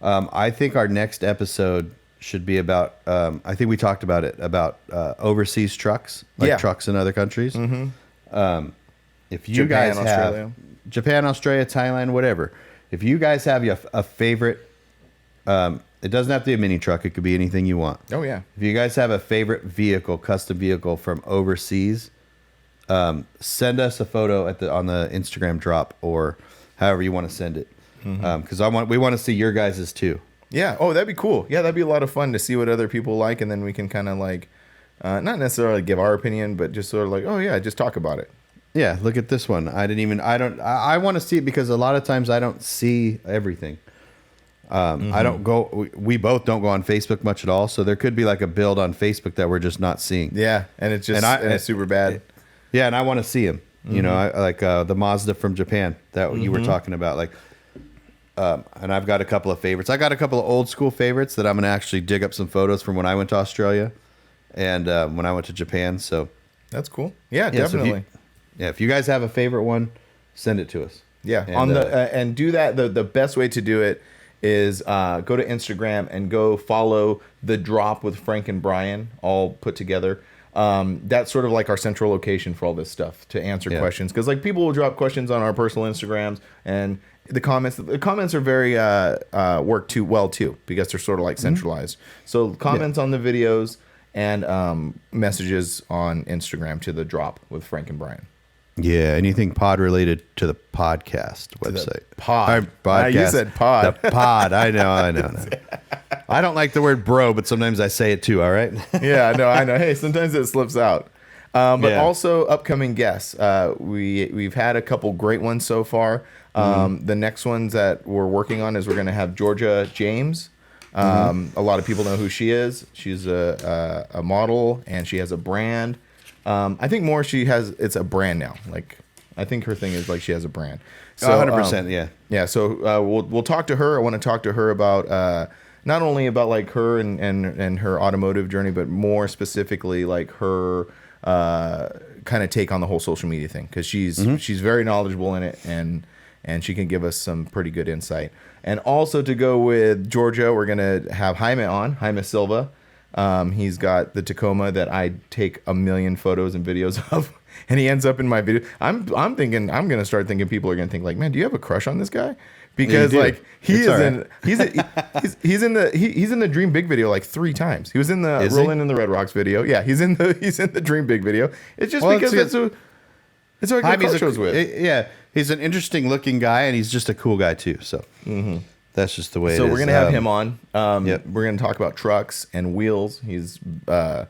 I think our next episode should be about, I think we talked about it, about overseas trucks, trucks in other countries. Mm-hmm. If you guys have Australia. Japan, Australia, Thailand, whatever, if you guys have a favorite, it doesn't have to be a mini truck. It could be anything you want. Oh yeah. If you guys have a favorite vehicle, custom vehicle from overseas, send us a photo on the Instagram drop or however you want to send it. Because we want to see your guys's too. Yeah. Oh, that'd be cool. Yeah, that'd be a lot of fun to see what other people like, and then we can kind of like. Not necessarily give our opinion, but just sort of like, oh yeah, just talk about it. Yeah, look at this one. I want to see it because a lot of times I don't see everything. I don't go. We both don't go on Facebook much at all, so there could be like a build on Facebook that we're just not seeing. Yeah, and it's just it's super bad. Yeah, and I want to see them. I like the Mazda from Japan that you were talking about, like. And I've got a couple of favorites. I got a couple of old school favorites that I'm going to actually dig up some photos from when I went to Australia. And when I went to Japan, so that's cool. Yeah, definitely. So if you guys have a favorite one, send it to us. Yeah, and and do that. The best way to do it is go to Instagram and go follow The Drop with Frank and Brian, all put together. That's sort of like our central location for all this stuff to answer questions, because like people will drop questions on our personal Instagrams, and the comments are very work too well too, because they're sort of like centralized. So comments on the videos. And messages on Instagram to The Drop with Frank and Brian. Yeah, anything pod related to the podcast website. Pod. You said pod. The pod. I know. I don't like the word bro, but sometimes I say it too, all right? Yeah, no, I know. Hey, sometimes it slips out. But also upcoming guests. We've had a couple great ones so far. The next ones that we're working on is we're going to have Georgia James. A lot of people know who she is. She's a model, and she has a brand. I think more it's a brand now. Like I think her thing is like she has a brand. So 100%. Yeah. Yeah. So we'll talk to her. I want to talk to her about not only about like her and her automotive journey, but more specifically like her kind of take on the whole social media thing, because she's very knowledgeable in it, and she can give us some pretty good insight. And also to go with Georgia, we're gonna have Jaime Silva. He's got the Tacoma that I take a million photos and videos of, and he ends up in my video. I'm gonna start thinking people are gonna think like, man, do you have a crush on this guy? Because like he's in the Dream Big video like 3 times. He was in the Rolling in the Red Rocks video. Yeah, he's in the Dream Big video. It's just because that's who I get shows with. Yeah, he's an interesting looking guy, and he's just a cool guy too. So that's just the way. So it is. we're gonna have him on. Yep. We're gonna talk about trucks and wheels. He's a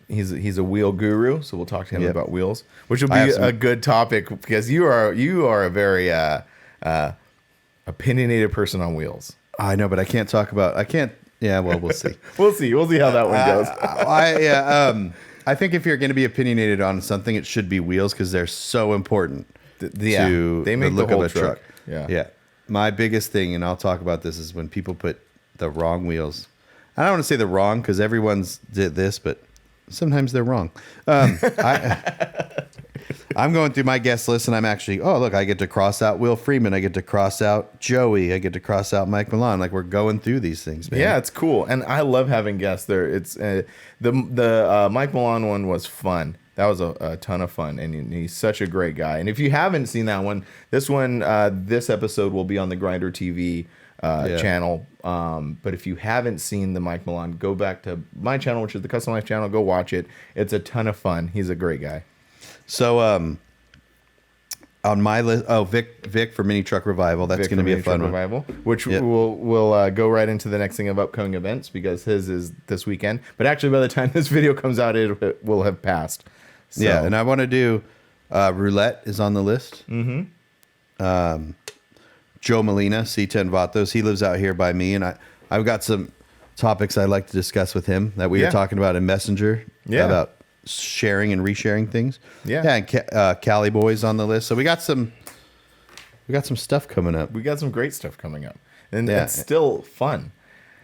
wheel guru, so we'll talk to him about wheels, which will be a good topic, because you are a very opinionated person on wheels. I know, but I can't talk about. I can't. Yeah, well, we'll see. We'll see how that one goes. I think if you're going to be opinionated on something, it should be wheels, because they're so important to they make the look the whole of a truck. Yeah. My biggest thing, and I'll talk about this, is when people put the wrong wheels. I don't want to say the wrong, because everyone's did this, but sometimes they're wrong. I'm going through my guest list, and I'm actually, I get to cross out Will Freeman. I get to cross out Joey. I get to cross out Mike Milan. Like, we're going through these things, man. Yeah, it's cool. And I love having guests there. It's the Mike Milan one was fun. That was a ton of fun, and he's such a great guy. And if you haven't seen that one, this episode will be on the Grinder TV channel. But if you haven't seen the Mike Milan, go back to my channel, which is the Custom Life channel. Go watch it. It's a ton of fun. He's a great guy. So on my list, Vic for Mini Truck Revival. That's going to be a fun one. Revival, which we'll go right into the next thing of upcoming events, because his is this weekend. But actually, by the time this video comes out, it will have passed. So. Yeah, and I want to do Roulette is on the list. Mm-hmm. Joe Molina, C10 Vatos. He lives out here by me, and I've got some topics I'd like to discuss with him that we were talking about in Messenger. Yeah. About sharing and resharing things. Yeah. Yeah, and Cali Boys on the list. So we got some stuff coming up. We got some great stuff coming up. And it's still fun.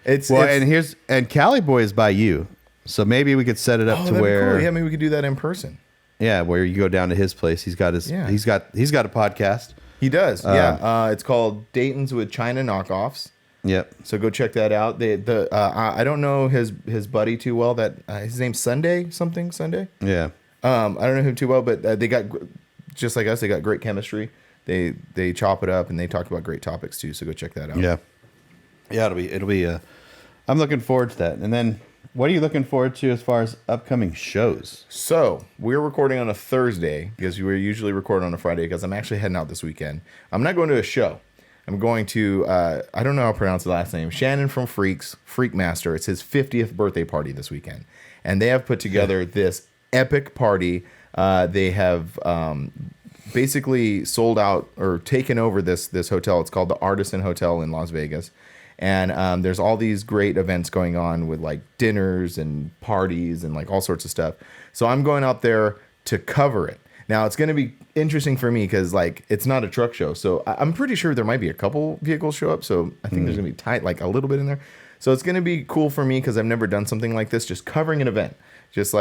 It's and Cali Boy is by you. So maybe we could set it up to where cool. Yeah, maybe we could do that in person. Yeah, where you go down to his place. He's got a podcast. He does. It's called Dayton's with China Knockoffs. Yep. So go check that out. I don't know his buddy too well. That his name's Sunday. Yeah. I don't know him too well, but they got, just like us, they got great chemistry. They chop it up, and they talk about great topics too. So go check that out. Yeah. Yeah, it'll be. I'm looking forward to that. And then, what are you looking forward to as far as upcoming shows? So we're recording on a Thursday, because we're usually recording on a Friday, because I'm actually heading out this weekend. I'm not going to a show. I'm going to, I don't know how to pronounce the last name, Shannon from Freakmaster. It's his 50th birthday party this weekend. And they have put together this epic party. They have basically sold out or taken over this hotel. It's called the Artisan Hotel in Las Vegas. And there's all these great events going on with like dinners and parties and like all sorts of stuff. So I'm going out there to cover it. Now, it's going to be interesting for me because, like, it's not a truck show. So I'm pretty sure there might be a couple vehicles show up. So I think there's going to be like a little bit in there. So it's going to be cool for me because I've never done something like this, just covering an event. Just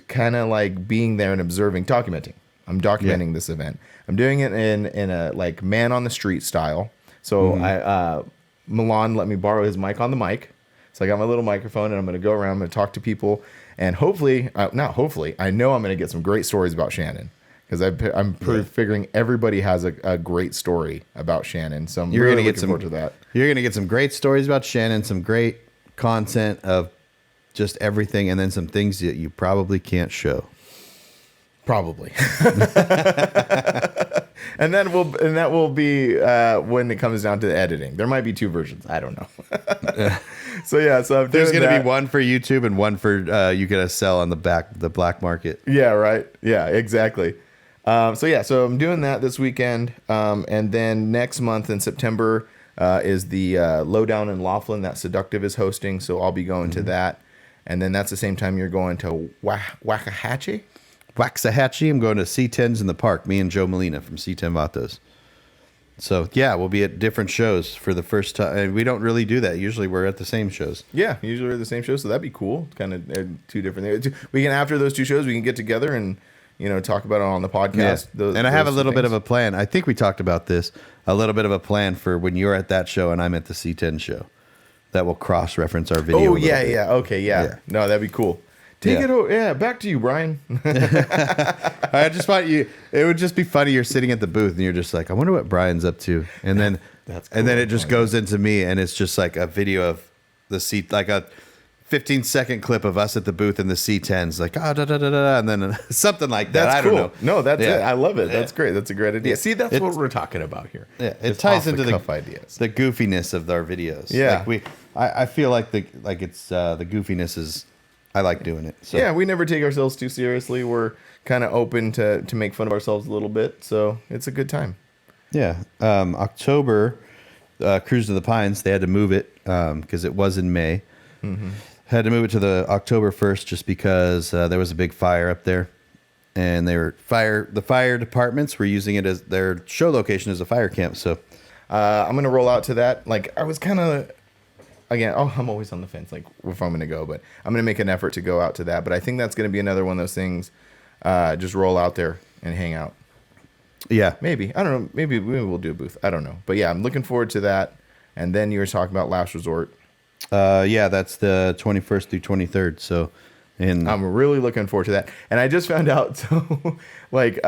kind of like being there and observing, documenting. I'm documenting this event. I'm doing it in a like man on the street style. So Milan let me borrow his mic on the mic. So I got my little microphone, and I'm going to go around. I'm going to talk to people. And hopefully, I know I'm going to get some great stories about Shannon, because I'm figuring everybody has a great story about Shannon. So I'm really looking forward to that. You're going to get some great stories about Shannon, some great content of just everything, and then some things that you probably can't show. Probably. And that will be when it comes down to the editing. There might be 2 versions. I don't know. So there's going to be one for YouTube and one for you going to sell on the black market. Yeah, right. Yeah, exactly. So I'm doing that this weekend, and then next month in September is the Lowdown in Laughlin that Seductive is hosting. So I'll be going to that, and then that's the same time you're going to Waxahachie. Waxahachie. I'm going to C10s in the park. Me and Joe Molina from C10 Vatos. So yeah, we'll be at different shows for the first time. And we don't really do that. Usually we're at the same shows. Yeah, usually we're at the same show, so that'd be cool. Kind of two different things. We can, after those two shows, we can get together and talk about it on the podcast. Yeah. And I have a little bit of a plan. I think we talked about this. A little bit of a plan for when you're at that show and I'm at the C10 show. That will cross-reference our video. Oh yeah, yeah. Okay, yeah. No, that'd be cool. Take it over. Yeah, back to you, Brian. I just want you. It would just be funny. You're sitting at the booth and you're just like, I wonder what Brian's up to. And then, That's cool. And then it just goes into me, and it's just like a video of the seat, like a 15-second clip of us at the booth in the C10s, like and then something like that. That's I cool. don't know. No, that's it. I love it. That's great. That's a great idea. See, that's what we're talking about here. Yeah, it It's ties off into the cuff ideas. the goofiness of our videos. Yeah. Like I feel like the goofiness is. I like doing it. So. Yeah, we never take ourselves too seriously. We're kind of open to make fun of ourselves a little bit, so it's a good time. Yeah. October, Cruise to the Pines, they had to move it because it was in May. Mm-hmm. Had to move it to the October 1st just because there was a big fire up there. And the fire departments were using it as their show location as a fire camp. So I'm going to roll out to that. Like, I was kind of... Again, I'm always on the fence, like, if I'm going to go, but I'm going to make an effort to go out to that. But I think that's going to be another one of those things, just roll out there and hang out. yeah. Maybe. I don't know. Maybe we'll do a booth. I don't know. But yeah, I'm looking forward to that. And then you were talking about Last Resort. Yeah, that's the 21st through 23rd. So, I'm really looking forward to that. And I just found out, so, like,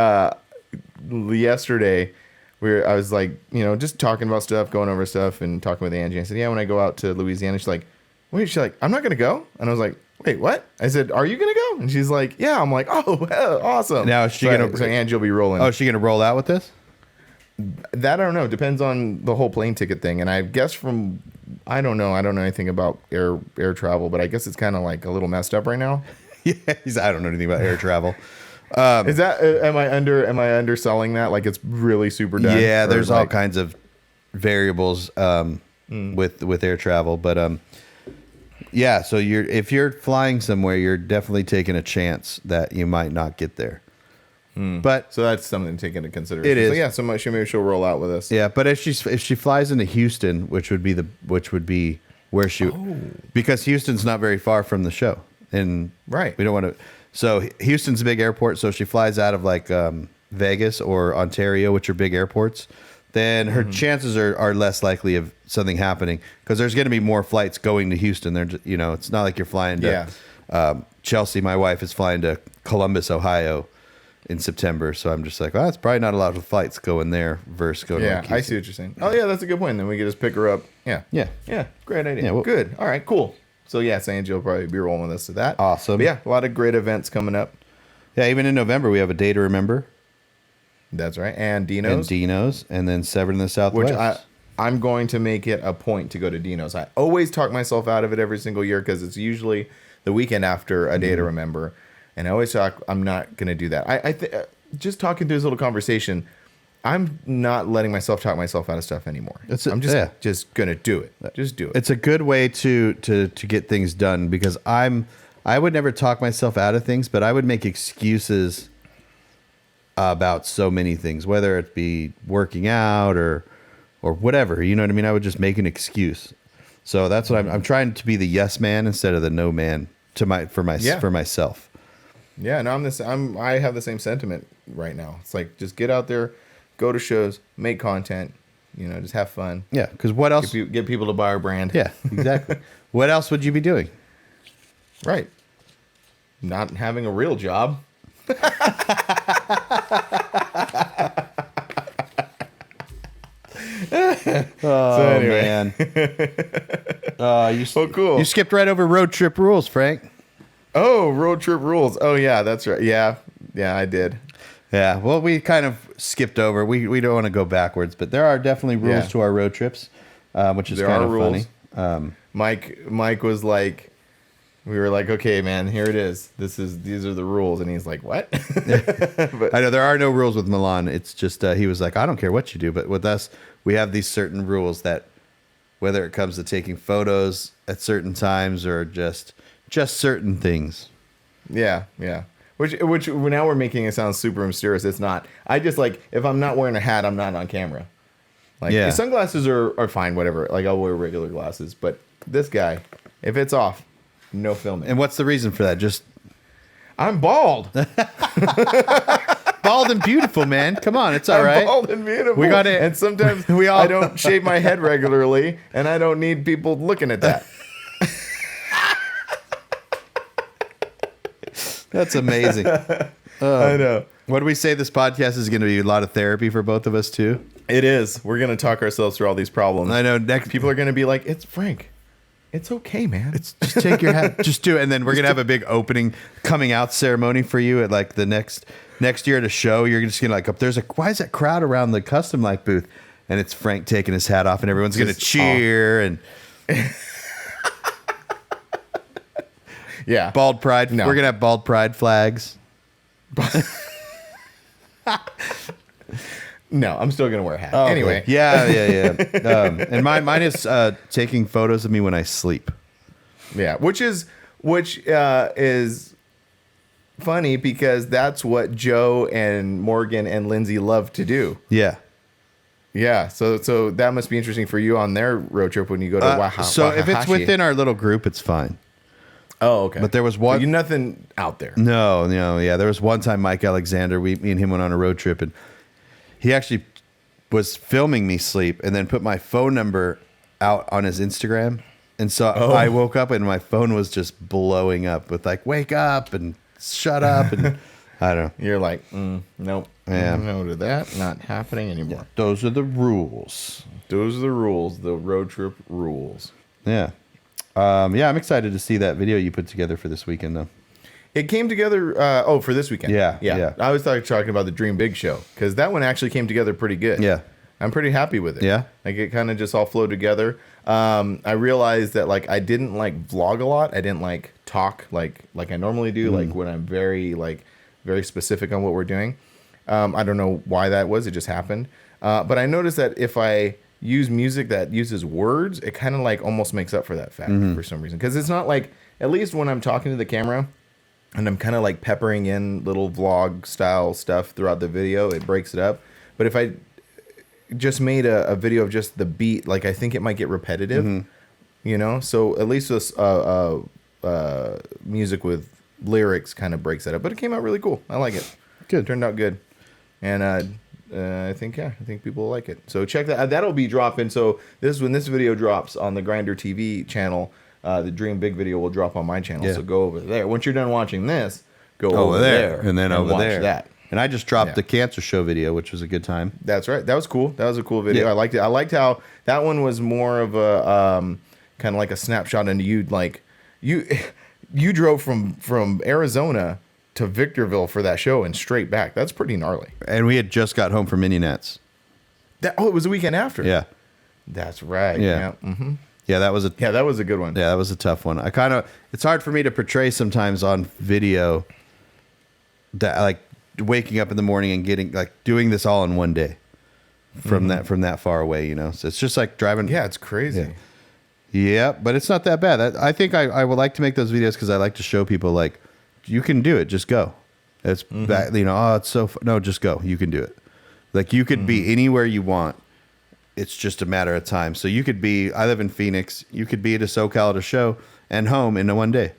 yesterday... I was like, just talking about stuff, going over stuff, and talking with Angie. I said, yeah, when I go out to Louisiana, she's like, wait, she's like, I'm not going to go. And I was like, wait, what? I said, are you going to go? And she's like, yeah. I'm like, oh, hell, awesome. Now is she going to... So Angie will be rolling. Oh, is she going to roll out with this? That I don't know. Depends on the whole plane ticket thing. And I guess I don't know anything about air travel, but I guess it's kind of like a little messed up right now. Yeah, I don't know anything about air travel. Is that am I underselling that? Like, it's really super done? Yeah, there's all kinds of variables with air travel, but yeah. So if you're flying somewhere, you're definitely taking a chance that you might not get there. But so that's something to take into consideration. It is. So yeah, so maybe she'll roll out with us. Yeah, but if she flies into Houston, which would be where she, because Houston's not very far from the show, and right, we don't want to. So Houston's a big airport. So if she flies out of like Vegas or Ontario, which are big airports, then her chances are less likely of something happening because there's going to be more flights going to Houston. It's not like you're flying to Chelsea. My wife is flying to Columbus, Ohio in September. So I'm just like, well, that's probably not a lot of flights going there versus going to Houston. I see what you're saying. Oh, yeah, that's a good point. Then we can just pick her up. Yeah. Great idea. Yeah, good. All right, cool. So, yeah, Angie will probably be rolling with us to that. Awesome. But yeah, a lot of great events coming up. Yeah, even in November, we have a Day to Remember. That's right. And Dino's. And then Severed in the Southwest. Which I'm going to make it a point to go to Dino's. I always talk myself out of it every single year because it's usually the weekend after a Day to Remember. And I always talk, I'm not going to do that. Just talking through this little conversation, I'm not letting myself talk myself out of stuff anymore. I'm just gonna do it. Just do it. It's a good way to get things done because I would never talk myself out of things, but I would make excuses about so many things, whether it be working out or whatever. You know what I mean? I would just make an excuse. So that's what I'm trying to be the yes man instead of the no man for myself. Yeah, no, I have the same sentiment right now. It's like just get out there. Go to shows, make content, just have fun. Yeah, because what else? Get people to buy our brand. Yeah, exactly. What else would you be doing? Right. Not having a real job. Oh, anyway. Man. Cool. You skipped right over road trip rules, Frank. Oh, road trip rules. Oh, yeah, that's right. Yeah, I did. Yeah, well, we kind of skipped over. We don't want to go backwards, but there are definitely rules to our road trips, which is kind of funny. Mike was like, we were like, okay, man, here it is. These are the rules, and he's like, what? But, I know there are no rules with Milan. It's just he was like, I don't care what you do, but with us, we have these certain rules that whether it comes to taking photos at certain times or just certain things. Yeah. Which now we're making it sound super mysterious. It's not. I just like if I'm not wearing a hat, I'm not on camera. Like sunglasses are fine, whatever. Like I'll wear regular glasses, but this guy, if it's off, no filming. And what's the reason for that? Just I'm bald. Bald and beautiful, man. Come on, it's all right. Bald and beautiful. We got it. And sometimes I don't shave my head regularly, and I don't need people looking at that. That's amazing. I know. What do we say? This podcast is going to be a lot of therapy for both of us too. It is. We're going to talk ourselves through all these problems. I know. Next, people are going to be like, "It's Frank. It's okay, man. Just take your hat. Just do it." And then we're going to have a big opening coming out ceremony for you at like the next year at a show. You're just going to like, why is that crowd around the custom light booth? And it's Frank taking his hat off, and everyone's going to cheer and. Yeah. Bald pride. No. We're going to have bald pride flags. No, I'm still going to wear a hat. Oh, anyway. Okay. Yeah. And mine is taking photos of me when I sleep. Yeah. Which is funny because that's what Joe and Morgan and Lindsay love to do. Yeah. Yeah. So that must be interesting for you on their road trip when you go to Oaxaca. So if it's within our little group, it's fine. Oh, okay. But there was one. So nothing out there. No. Yeah. There was one time Mike Alexander, me and him went on a road trip, and he actually was filming me sleep and then put my phone number out on his Instagram. And so I woke up and my phone was just blowing up with like, wake up and shut up. And I don't know. You're like, nope. Yeah. No to that. Not happening anymore. Yeah, those are the rules. Those are the rules. The road trip rules. Yeah. I'm excited to see that video you put together for this weekend, though. It came together. For this weekend. Yeah. I was talking about the Dream Big show because that one actually came together pretty good. Yeah. I'm pretty happy with it. Yeah. Like it kind of just all flowed together. I realized that like I didn't like vlog a lot. I didn't like talk like I normally do. Like when I'm very specific on what we're doing. I don't know why that was. It just happened. But I noticed that if I use music that uses words, it kind of like almost makes up for that fact for some reason. Because it's not like, at least when I'm talking to the camera and I'm kind of like peppering in little vlog style stuff throughout the video, it breaks it up. But if I just made a video of just the beat, like I think it might get repetitive, you know? So at least this music with lyrics kind of breaks that up. But it came out really cool. I like it. Good. Turned out good. And I think people will like it. So check that. That'll be dropping. So when this video drops on the Grindr TV channel, the Dream Big video will drop on my channel. Yeah. So go over there. Once you're done watching this, go over there and then over watch there. that. And I just dropped the cancer show video, which was a good time. That's right. That was cool. That was a cool video. Yeah. I liked it. I liked how that one was more of a kind of like a snapshot into you. Like you drove from Arizona to Victorville for that show and straight back. That's pretty gnarly. And we had just got home from Mini Nats. It was the weekend after. Yeah. That's right. Yeah. Yeah, that was a good one. Yeah, that was a tough one. It's hard for me to portray sometimes on video that like waking up in the morning and getting like doing this all in one day from that far away, you know. So it's just like driving. Yeah, it's crazy. Yeah, but it's not that bad. I think I would like to make those videos because I like to show people like you can do it. Just go. It's that, you know. Oh, it's so no. Just go. You can do it. Like you could be anywhere you want. It's just a matter of time. So you could be. I live in Phoenix. You could be at a SoCal at a show and home in one day.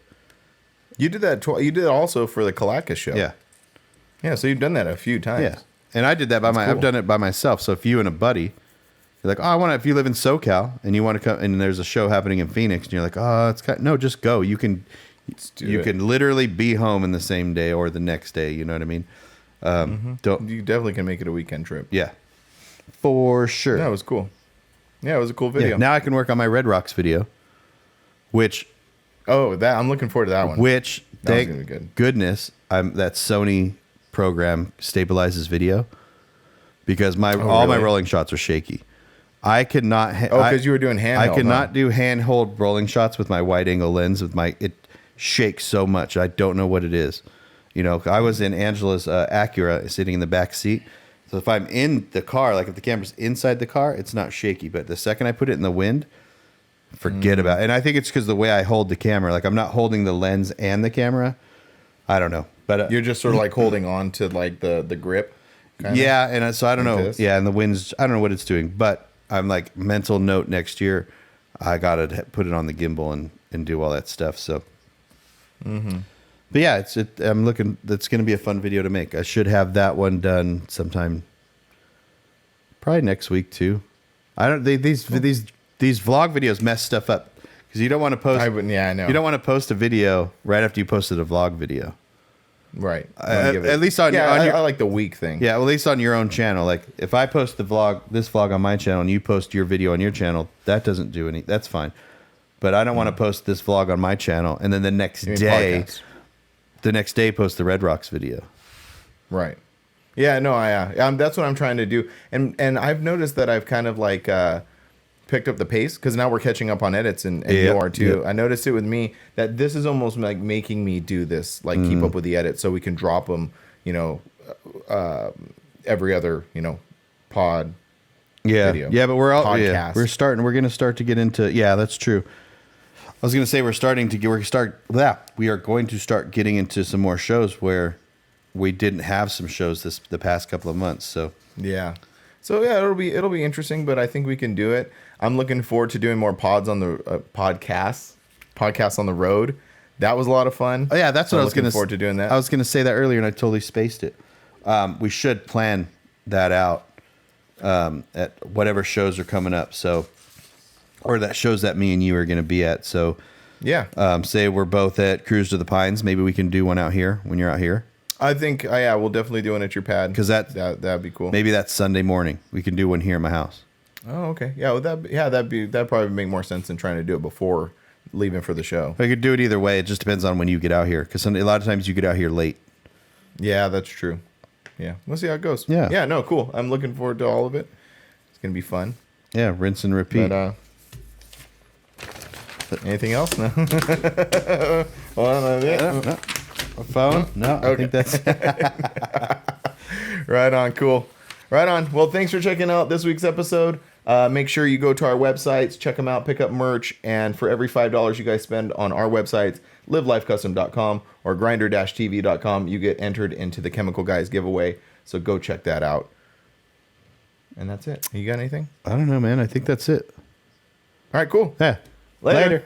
You did that. You did it also for the Calacas show. Yeah. Yeah. So you've done that a few times. Yeah. And I did that by I've done it by myself. So if you and a buddy, you're like, oh, if you live in SoCal and you want to come, and there's a show happening in Phoenix, and you're like, oh, no, just go. You can literally be home in the same day or the next day. You know what I mean? You definitely can make it a weekend trip. Yeah, for sure. Yeah, it was cool. Yeah, it was a cool video. Yeah, now I can work on my Red Rocks video, which I'm looking forward to that one. Which That was gonna be good. Goodness, that Sony program stabilizes video because all my rolling shots are shaky. I could not. Because you were doing handheld. I could not do handhold rolling shots with my wide angle lens. It shakes so much. I don't know what it is. You know, I was in Angela's Acura sitting in the back seat. So if I'm in the car, like if the camera's inside the car, it's not shaky. But the second I put it in the wind, forget about it. And I think it's because the way I hold the camera, like I'm not holding the lens and the camera. I don't know, but You're just sort of like holding on to like the grip. Kinda? yeah, and so I don't Like know. this? Yeah, and the wind's I don't know what it's doing, but I'm like mental note next year. I gotta put it on the gimbal and do all that stuff. So, but yeah, I'm looking. That's gonna be a fun video to make. I should have that one done sometime, probably next week too. I don't. These vlog videos mess stuff up because you don't want to post. I wouldn't. Yeah, I know. You don't want to post a video right after you posted a vlog video. Right. At least on, yeah, on your, I like the week thing. yeah, at least on your own channel. Like if I post this vlog on my channel, and you post your video on your channel, that doesn't do any. That's fine. But I don't want to post this vlog on my channel, and then the next You mean day, podcasts. post the Red Rocks video. Right. Yeah. No. That's what I'm trying to do, and I've noticed that I've kind of like picked up the pace because now we're catching up on edits, and you are too. Yep. I noticed it with me that this is almost like making me do this, like keep up with the edits, so we can drop them. Every other pod. Yeah, Video. yeah, but we're all Podcast. We're going to start to get into. Yeah, that's true. I was going to say we are going to start getting into some more shows where we didn't have some shows the past couple of months. So Yeah. So yeah, it'll be interesting, but I think we can do it. I'm looking forward to doing more pods on the podcasts on the road. That was a lot of fun. oh yeah, that's So what I I'm was going to looking forward to doing that. I was going to say that earlier and I totally spaced it. We should plan that out at whatever shows are coming up. So, or that shows that me and you are going to be at. So, Yeah. say we're both at Cruise to the Pines. Maybe we can do one out here when you're out here. I think yeah, we'll definitely do one at your pad 'Cause that'd be cool. Maybe that's Sunday morning. We can do one here at my house. Oh, okay. Yeah, that'd probably make more sense than trying to do it before leaving for the show. I could do it either way. It just depends on when you get out here. Because a lot of times you get out here late. Yeah, that's true. Yeah, we'll see how it goes. Yeah. Yeah, no, cool. I'm looking forward to all of it. It's gonna be fun. Yeah, rinse and repeat. But anything else? No. Well, No. A phone? No, I think that's... Right on, cool. Right on. Well, thanks for checking out this week's episode. Make sure you go to our websites, check them out, pick up merch, and for every $5 you guys spend on our websites, livelifecustom.com or grinder-tv.com, you get entered into the Chemical Guys giveaway. So go check that out. And that's it. You got anything? I don't know, man. I think that's it. All right, cool. Yeah. Later.